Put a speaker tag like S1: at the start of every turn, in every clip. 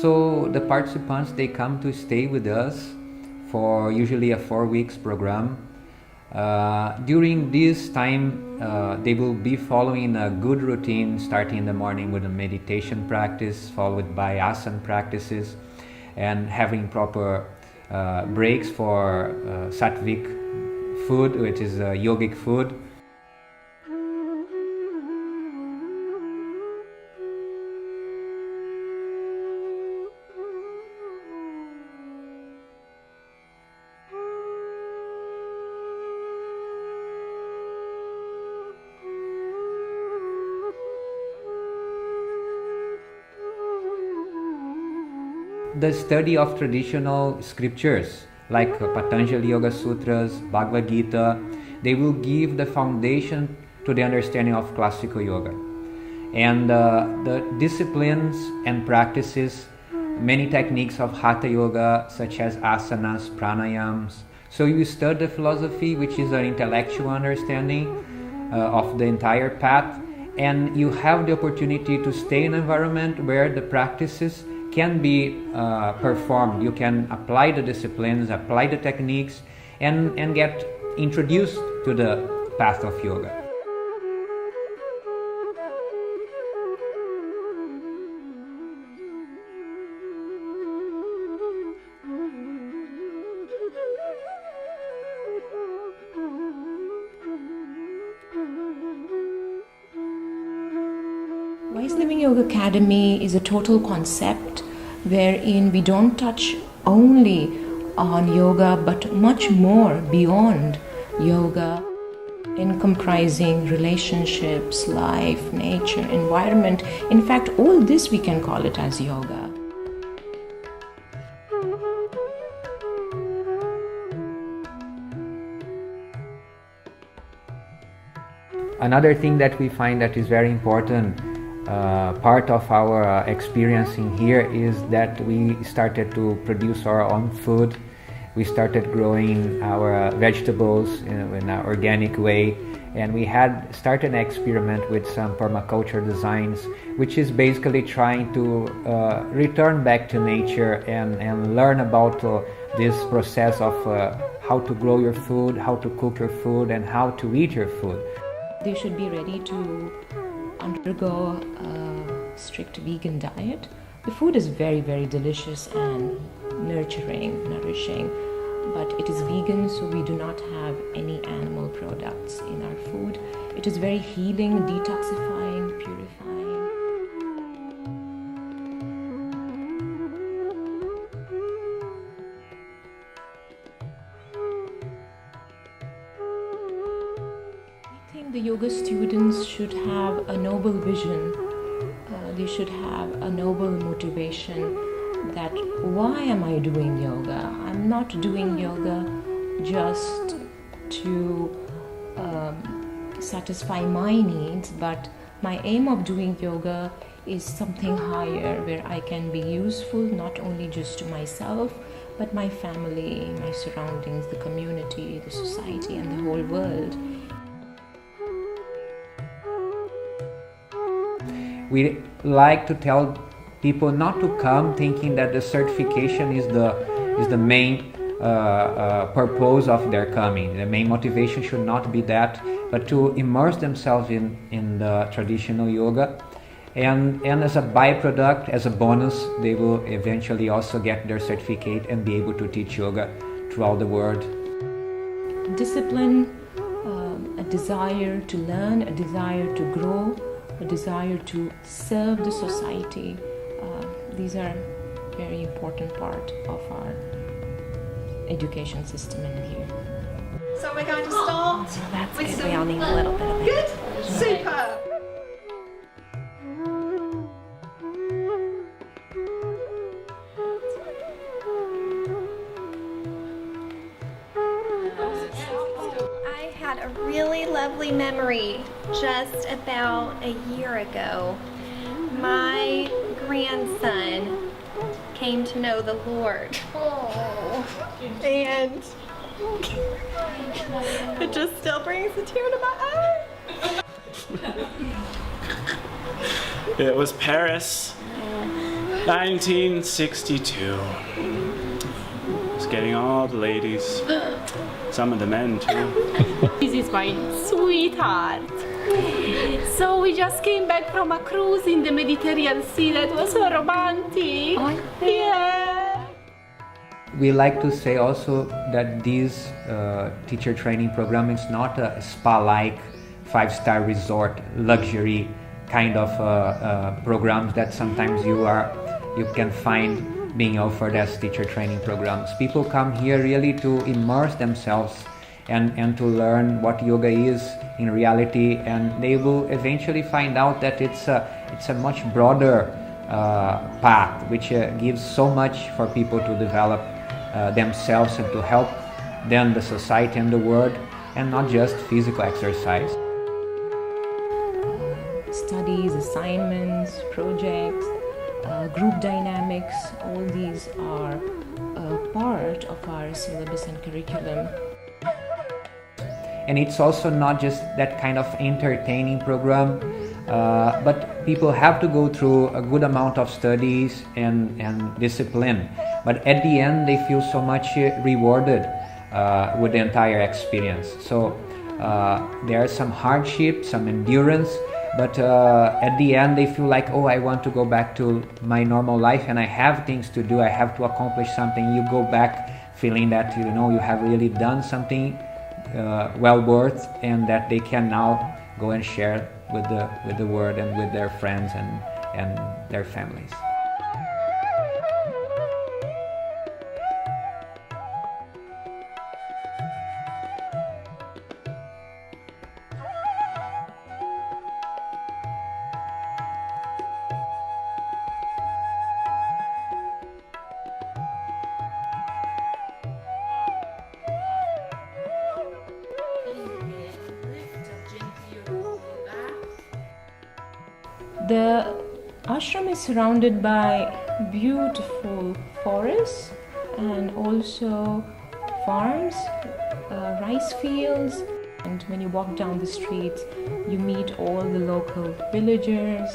S1: So the participants, they come to stay with us for usually a 4 weeks program. During this time, they will be following a good routine, starting in the morning with a meditation practice, followed by asana practices, and having proper breaks for sattvic food, which is yogic food. The study of traditional scriptures like Patanjali Yoga Sutras, Bhagavad Gita, they will give the foundation to the understanding of classical yoga. And the disciplines and practices, many techniques of Hatha Yoga such as asanas, pranayams. So you study the philosophy, which is an intellectual understanding of the entire path, and you have the opportunity to stay in an environment where the practices can be performed. You can apply the disciplines, apply the techniques, and get introduced to the path of yoga.
S2: Wise Living Yoga Academy is a total concept wherein we don't touch only on yoga but much more beyond yoga, in comprising relationships, life, nature, environment. In fact, all this we can call it as yoga.
S1: Another thing that we find that is very important part of our experiencing here is that we started to produce our own food. We started growing our vegetables in an organic way, and we had started an experiment with some permaculture designs, which is basically trying to return back to nature and learn about this process of how to grow your food, how to cook your food, and how to eat your food.
S2: They should be ready to undergo a strict vegan diet. The food is very, very delicious and nourishing, but it is vegan, so we do not have any animal products in our food. It is very healing, detoxifying, purifying. I think the yoga students should have a noble vision. They should have a noble motivation that why am I doing yoga? I'm not doing yoga just to satisfy my needs, but my aim of doing yoga is something higher where I can be useful not only just to myself, but my family, my surroundings, the community, the society, and the whole world.
S1: We like to tell people not to come thinking that the certification is the main purpose of their coming. The main motivation should not be that, but to immerse themselves in the traditional yoga. And as a byproduct, as a bonus, they will eventually also get their certificate and be able to teach yoga throughout the world.
S2: Discipline, a desire to learn, a desire to grow, a desire to serve the society. These are very important part of our education system in here.
S3: So we're going to start.
S2: So that's
S3: with
S2: it.
S3: some,
S2: We all need a little bit of it.
S3: Good, super. I had a really lovely memory just about a year ago. My grandson came to know the Lord. And it just still brings a tear to my eye.
S4: It was Paris. 1962. It's getting all the ladies. Some of the men too.
S5: This is my sweetheart. So we just came back from a cruise in the Mediterranean Sea. That was so romantic. Yeah.
S1: We like to say also that this teacher training program is not a spa-like 5-star resort luxury kind of programs that sometimes you can find being offered as teacher training programs. People come here really to immerse themselves and to learn what yoga is in reality, and they will eventually find out that it's a much broader path which gives so much for people to develop themselves and to help them, the society and the world, and not just physical exercise.
S2: Studies, assignments, projects, group dynamics, all these are part of our syllabus and curriculum.
S1: And it's also not just that kind of entertaining program, but people have to go through a good amount of studies and discipline. But at the end, they feel so much rewarded with the entire experience. So there are some hardship, some endurance, but at the end they feel like, oh, I want to go back to my normal life and I have things to do, I have to accomplish something. You go back feeling that you have really done something well worth, and that they can now go and share with the world and with their friends and their families.
S2: The ashram is surrounded by beautiful forests and also farms, rice fields, and when you walk down the streets you meet all the local villagers.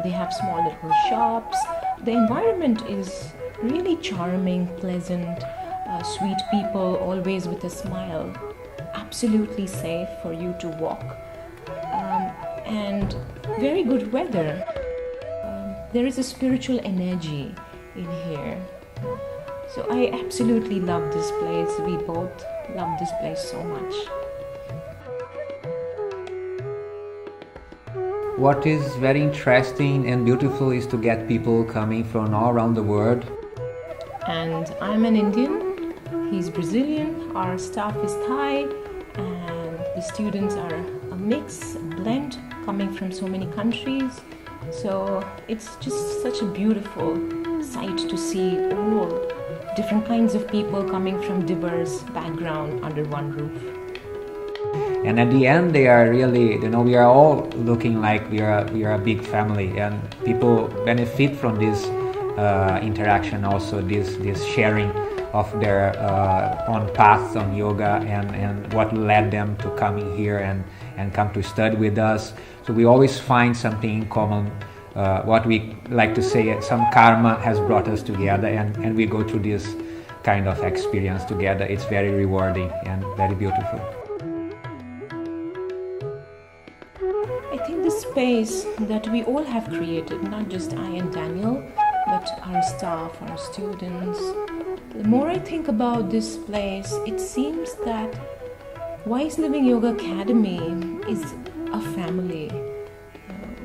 S2: They have small little shops. The environment is really charming, pleasant, sweet people always with a smile, absolutely safe for you to walk, and very good weather. There is a spiritual energy in here. So I absolutely love this place. We both love this place so much.
S1: What is very interesting and beautiful is to get people coming from all around the world.
S2: And I'm an Indian, he's Brazilian, our staff is Thai, and the students are a mix, a blend, coming from so many countries. So it's just such a beautiful sight to see all different kinds of people coming from diverse background under one roof.
S1: And at the end, they are really, we are all looking like we are a big family, and people benefit from this interaction, also this sharing of their own paths on yoga and what led them to coming here and come to study with us. So we always find something in common. What we like to say, some karma has brought us together, and we go through this kind of experience together. It's very rewarding and very beautiful.
S2: I think the space that we all have created, not just I and Daniel, but our staff, our students, the more I think about this place, it seems that Wise Living Yoga Academy is a family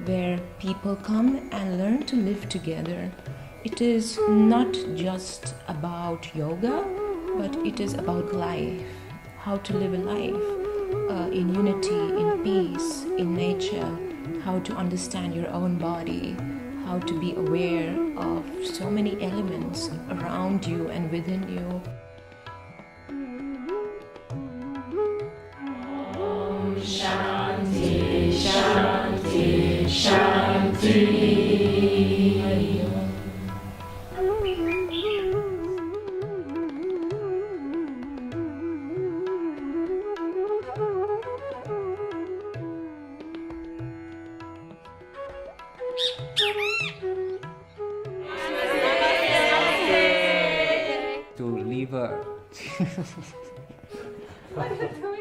S2: where people come and learn to live together. It is not just about yoga, but it is about life, how to live a life in unity, in peace, in nature, how to understand your own body, how to be aware of so many elements around you and within you. Om Shanti, Shanti, Shanti. Hari Om.
S1: never.
S5: What are you doing?